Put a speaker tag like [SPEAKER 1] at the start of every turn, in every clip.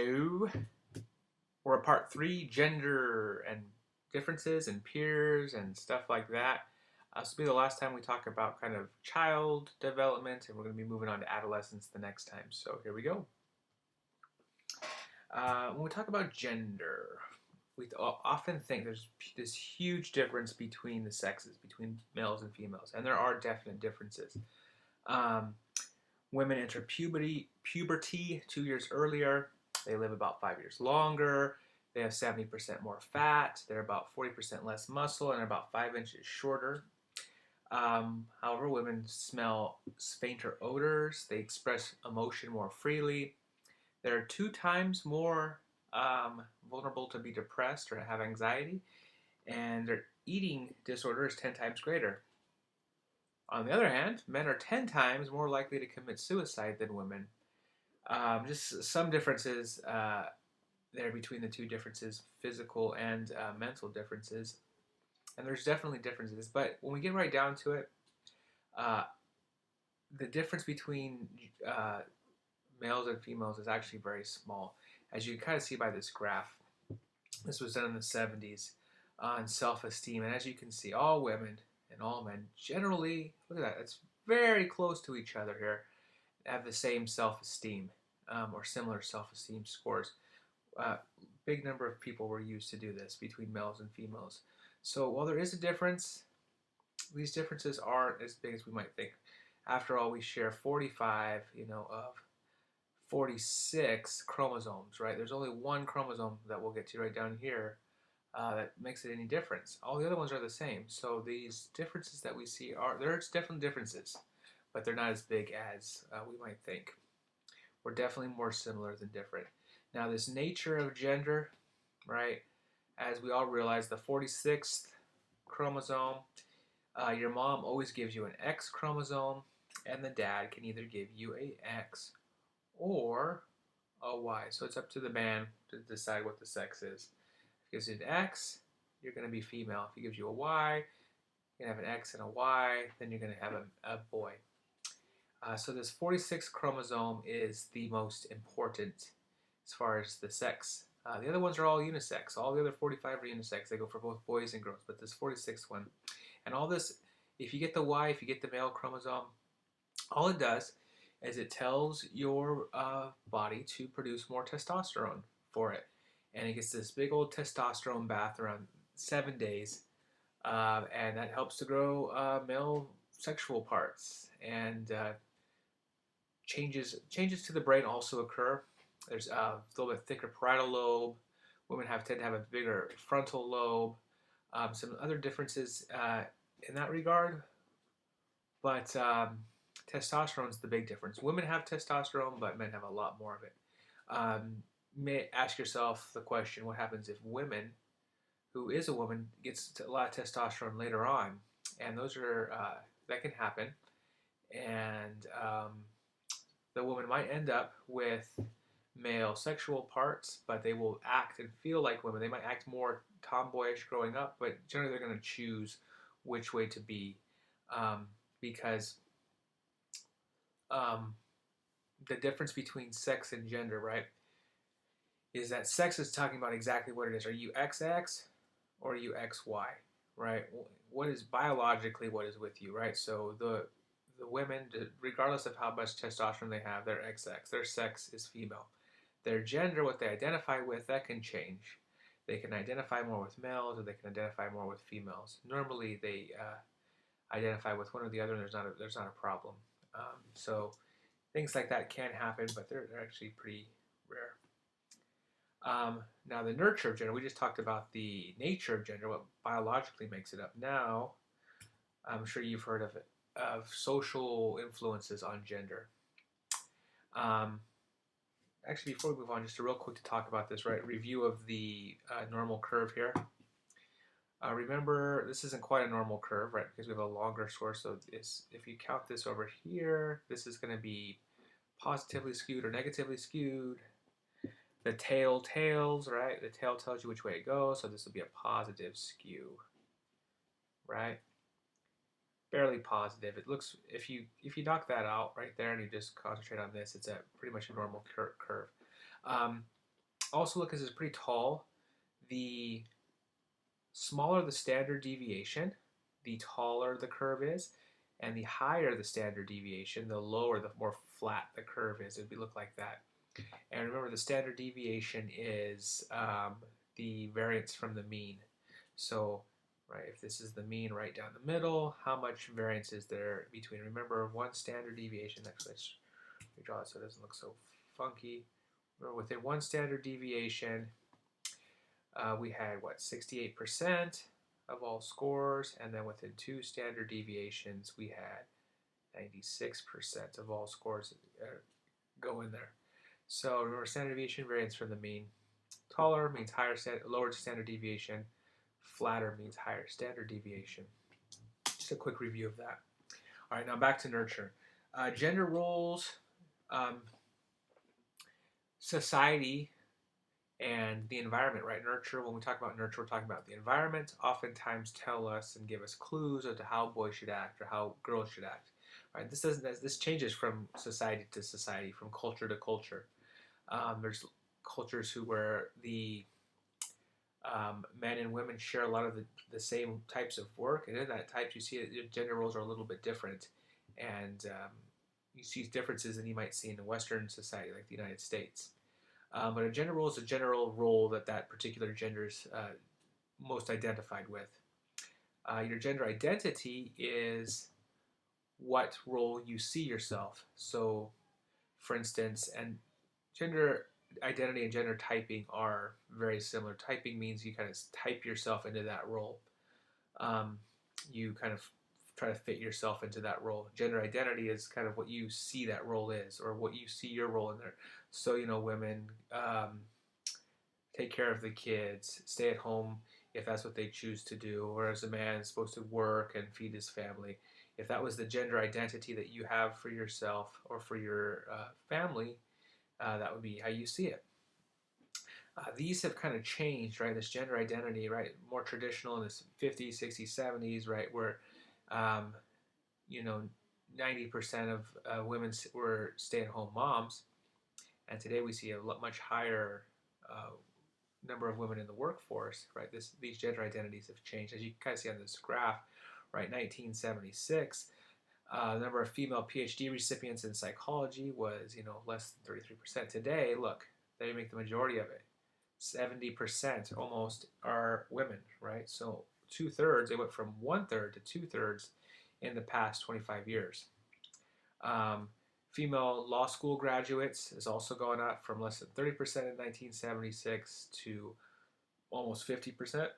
[SPEAKER 1] Hello. We're at part three, gender and differences and peers and stuff like that. This will be the last time we talk about kind of child development, and we're going to be moving on to adolescence the next time. So here we go. When we talk about gender, we often think there's this huge difference between the sexes, between males and females, and there are definite differences. Um, Women enter puberty 2 years earlier. They live about 5 years longer. They have 70% more fat. They're about 40% less muscle and about 5 inches shorter. However, women smell fainter odors. They express emotion more freely. They're 2 times more vulnerable to be depressed or have anxiety. And their eating disorder is 10 times greater. On the other hand, men are 10 times more likely to commit suicide than women. Just some differences there between the two differences, physical and mental differences. And there's definitely differences. But when we get right down to it, uh, the difference between males and females is actually very small. As you kind of see by this graph, this was done in the 70s on self-esteem. And as you can see, all women and all men generally, look at that, it's very close to each other here, have the same self-esteem or similar self-esteem scores. Big number of people were used to do this between males and females. So while there is a difference, these differences aren't as big as we might think. After all, we share 45, of 46 chromosomes, right? There's only one chromosome that we'll get to right down here that makes it any difference. All the other ones are the same. So these differences that we see there's definitely differences, but they're not as big as we might think. We're definitely more similar than different. Now, this nature of gender, right? As we all realize, the 46th chromosome, your mom always gives you an X chromosome, and the dad can either give you a X or a Y. So it's up to the man to decide what the sex is. If he gives you an X, you're going to be female. If he gives you a Y, you're going to have an X and a Y, then you're going to have a boy. So this 46th chromosome is the most important as far as the sex. The other ones are all unisex. All the other 45 are unisex. They go for both boys and girls. But this 46th one, and all this, if you get the Y, if you get the male chromosome, all it does is it tells your body to produce more testosterone for it. And it gets this big old testosterone bath around 7 days. And that helps to grow male sexual parts. And changes to the brain also occur. There's a little bit thicker parietal lobe. Women tend to have a bigger frontal lobe. Some other differences in that regard, but testosterone is the big difference. Women have testosterone, but men have a lot more of it. You may ask yourself the question: what happens if women, who is a woman, gets a lot of testosterone later on? And those are that can happen, and the woman might end up with male sexual parts, but they will act and feel like women. They might act more tomboyish growing up, but generally they're going to choose which way to be because the difference between sex and gender, right, is that sex is talking about exactly what it is. Are you XX or are you XY, right? What is biologically what is with you, right? So the women, regardless of how much testosterone they have, they're XX. Their sex is female. Their gender, what they identify with, that can change. They can identify more with males, or they can identify more with females. Normally, they identify with one or the other, and there's not a problem. So things like that can happen, but they're actually pretty rare. Now, the nurture of gender, we just talked about the nature of gender, what biologically makes it up. Now, I'm sure you've heard of social influences on gender. Actually, before we move on, just a real quick to talk about this, right? Review of the normal curve here. Remember, this isn't quite a normal curve, right? Because we have a longer source. So if you count this over here, this is going to be positively skewed or negatively skewed. The tail tails, right? The tail tells you which way it goes. So this will be a positive skew, right? Barely positive. It looks, if you knock that out right there and you just concentrate on this, it's a pretty much a normal curve. Also, look, this is pretty tall. The smaller the standard deviation, the taller the curve is, and the higher the standard deviation, the lower, the more flat the curve is. It would look like that. And remember, the standard deviation is the variance from the mean. So, right, if this is the mean right down the middle, how much variance is there between? Remember, one standard deviation. Actually, let's redraw it so it doesn't look so funky. Remember, within one standard deviation, we had what, 68% of all scores, and then within two standard deviations, we had 96% of all scores go in there. So remember, standard deviation variance from the mean. Taller means higher, lower standard deviation. Flatter means higher standard deviation. Just a quick review of that. All right, now back to nurture. Gender roles, society, and the environment, right? Nurture, when we talk about nurture, we're talking about the environment, oftentimes tell us and give us clues as to how boys should act or how girls should act. Right? This changes from society to society, from culture to culture. There's cultures where the men and women share a lot of the same types of work, and in that type, you see gender roles are a little bit different, and you see differences than you might see in a Western society like the United States. But a gender role is a general role that particular gender is most identified with. Your gender identity is what role you see yourself. So, for instance, and gender identity and gender typing are very similar. Typing means you kind of type yourself into that role. You kind of try to fit yourself into that role. Gender identity is kind of what you see that role is, or what you see your role in there. So, women take care of the kids, stay at home if that's what they choose to do, whereas a man is supposed to work and feed his family. If that was the gender identity that you have for yourself or for your family, that would be how you see it. These have kind of changed, right? This gender identity, right? More traditional in the 50s, 60s, 70s, right? Where, um, 90% of women were stay-at-home moms, and today we see a much higher number of women in the workforce, right? These gender identities have changed, as you can kind of see on this graph, right? 1976, the number of female PhD recipients in psychology was, less than 33%. Today, look, they make the majority of it. 70% almost are women, right? So 2/3, they went from 1/3 to 2/3 in the past 25 years. Female law school graduates has also gone up from less than 30% in 1976 to almost 50%.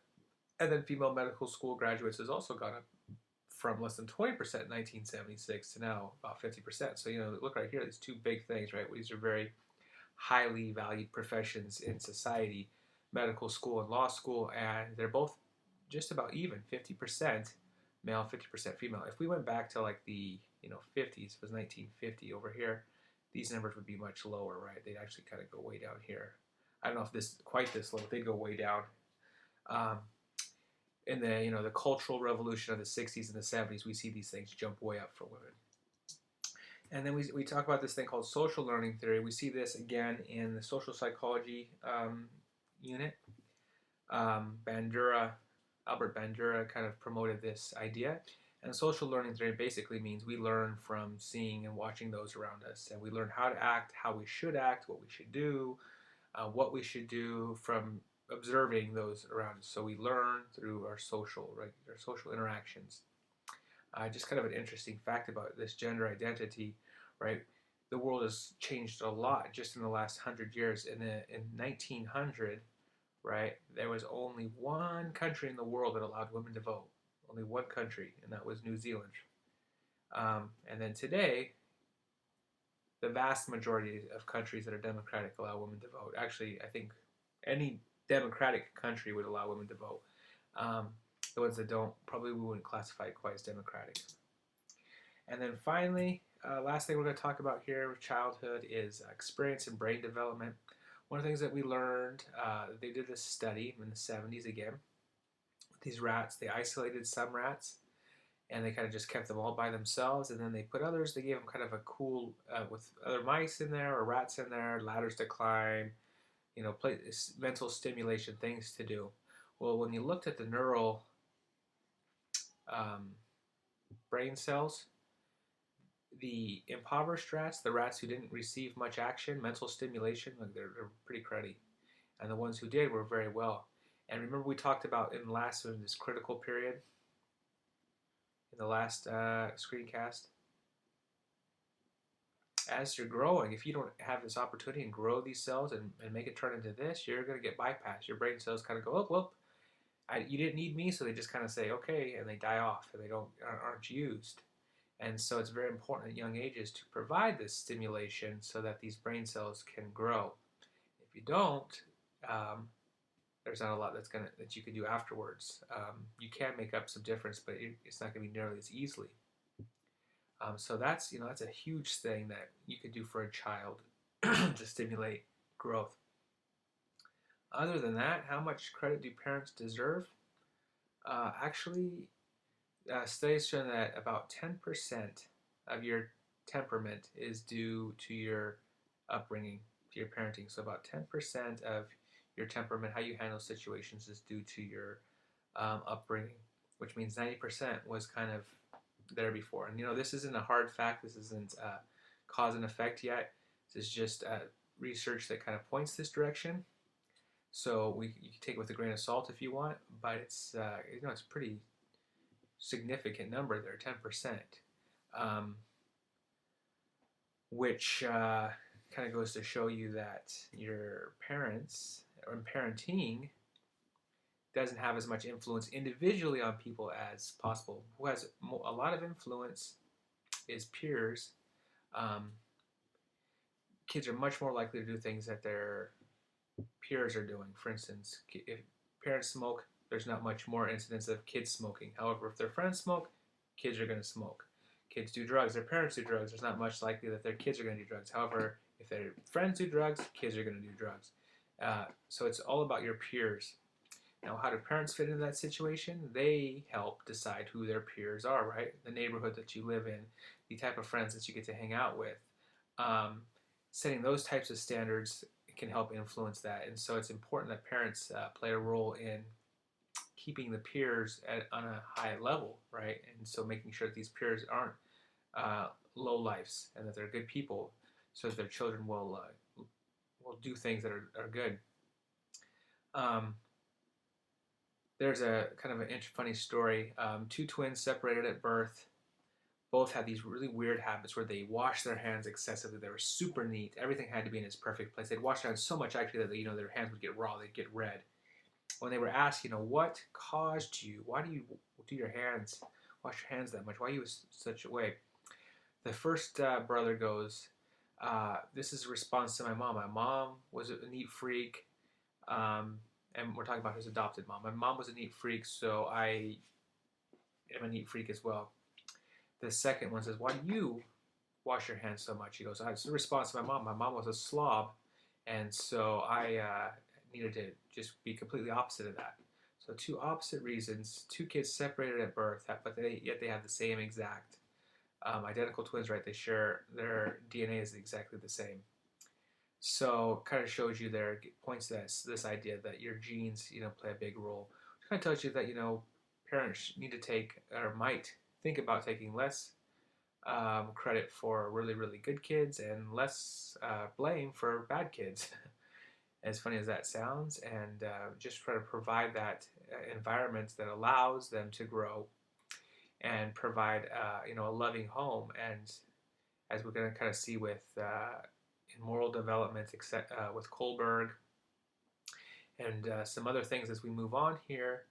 [SPEAKER 1] And then female medical school graduates has also gone up from less than 20% in 1976 to now about 50%. So, look right here, these two big things, right? These are very highly valued professions in society, medical school and law school, and they're both just about even, 50% male, 50% female. If we went back to like the 50s, it was 1950 over here, these numbers would be much lower, right? They'd actually kind of go way down here. I don't know if this quite this low, but they'd go way down. In the cultural revolution of the 60s and the 70s, we see these things jump way up for women. And then we talk about this thing called social learning theory. We see this again in the social psychology unit. Albert Bandura kind of promoted this idea. And social learning theory basically means we learn from seeing and watching those around us. And we learn how to act, how we should act, what we should do, what we should do from observing those around us. So we learn through our social interactions. Just kind of an interesting fact about this gender identity, right? The world has changed a lot just in the last 100 years. In 1900, right, there was only one country in the world that allowed women to vote. Only one country, and that was New Zealand. And then today, the vast majority of countries that are democratic allow women to vote. Actually, I think any democratic country would allow women to vote. The ones that don't, probably we wouldn't classify it quite as democratic. And then finally, last thing we're going to talk about here with childhood is experience and brain development. One of the things that we learned, they did this study in the 70s again. With these rats, they isolated some rats, and they kind of just kept them all by themselves, and then they put others, they gave them kind of a cool, with other mice in there or rats in there, ladders to climb, mental stimulation things to do. Well, when you looked at the neural um, brain cells, the impoverished rats, the rats who didn't receive much action, mental stimulation, like they're pretty cruddy. And the ones who did were very well. And remember we talked about in this critical period, in the last screencast, as you're growing, if you don't have this opportunity and grow these cells and make it turn into this, you're going to get bypassed. Your brain cells kind of go, oh, well, you didn't need me, so they just kind of say, okay, and they die off, and they aren't used. And so it's very important at young ages to provide this stimulation so that these brain cells can grow. If you don't, there's not a lot that you can do afterwards. You can make up some difference, but it's not going to be nearly as easily. So that's a huge thing that you could do for a child to stimulate growth. Other than that, how much credit do parents deserve? Actually, studies show that about 10% of your temperament is due to your upbringing, to your parenting. So about 10% of your temperament, how you handle situations, is due to your upbringing, which means 90% was kind of there before. And this isn't a hard fact. This isn't cause and effect yet. This is just research that kind of points this direction. So you can take it with a grain of salt if you want, but it's it's a pretty significant number there, 10%, which kind of goes to show you that your parents or parenting doesn't have as much influence individually on people as possible. Who has a lot of influence is peers. Um, Kids are much more likely to do things that their peers are doing. For instance, if parents smoke, there's not much more incidence of kids smoking. However, if their friends smoke, kids are going to smoke. Kids do drugs, their parents do drugs, there's not much likely that their kids are going to do drugs. However, if their friends do drugs, kids are going to do drugs. So it's all about your peers. Now, how do parents fit into that situation? They help decide who their peers are, right? The neighborhood that you live in, the type of friends that you get to hang out with. Setting those types of standards can help influence that. And so it's important that parents play a role in keeping the peers on a high level, right? And so making sure that these peers aren't low lifes and that they're good people, so that their children will do things that are good. There's a kind of an funny story. Two twins separated at birth. Both had these really weird habits where they washed their hands excessively. They were super neat. Everything had to be in its perfect place. They'd wash their hands so much actually that their hands would get raw. They'd get red. When they were asked, what caused you? Why do you do your hands, wash your hands that much? Why are you such a way? The first brother goes, this is a response to my mom. My mom was a neat freak. And we're talking about his adopted mom. My mom was a neat freak, so I am a neat freak as well. The second one says, why do you wash your hands so much? He goes, it's a response to my mom. My mom was a slob, and so I needed to just be completely opposite of that. So two opposite reasons, two kids separated at birth, but yet they have the same exact identical twins, right? They share, their DNA is exactly the same. So kind of shows you there, points to this idea that your genes, play a big role. It kind of tells you that, parents need to take, or might think about taking less credit for really, really good kids and less blame for bad kids. As funny as that sounds, and just try to provide that environment that allows them to grow and provide, a loving home. And as we're going to kind of see with in moral development, with Kohlberg and some other things as we move on here,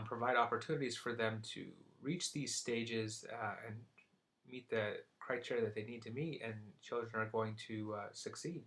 [SPEAKER 1] provide opportunities for them to reach these stages and meet the criteria that they need to meet, and children are going to succeed.